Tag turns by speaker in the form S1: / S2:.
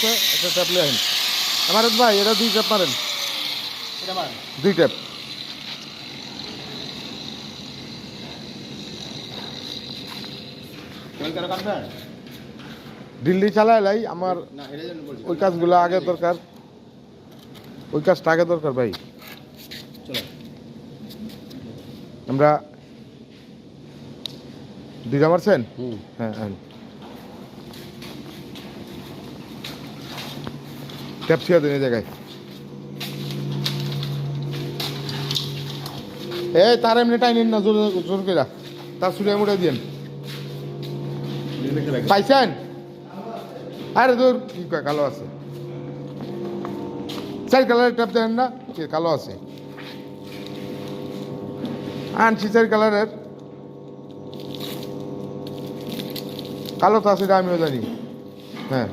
S1: আছে একটা ট্যাপ লিয়ে আহেন আমার ভাই এটা 2 ট্যাপ মারেন
S2: এটা মান
S1: 2 ট্যাপ
S2: কোন কারো কাটবেন
S1: দিল্লি চালাইলাই আমার
S2: না এটা জন্য বলছি
S1: ওই কাজগুলো আগে দরকার ওই কাজটা আগে দরকার ভাই
S2: চলো
S1: আমরা 2টা মারছেন
S2: হুম
S1: হ্যাঁ হ্যাঁ ট্যাপ ছিয়া দিন এই জায়গায় এই তার এমনি টাই নিন না জোর জোর করে তার সুরিয়া মুড়ে দিন পাইছেন আরে দূর কি কয় কালো আছে 4 কালারের ট্যাপ দেন না কি কালো আছে আনছি 4 কালারের কালো তো আছে এটা আমিও জানি হ্যাঁ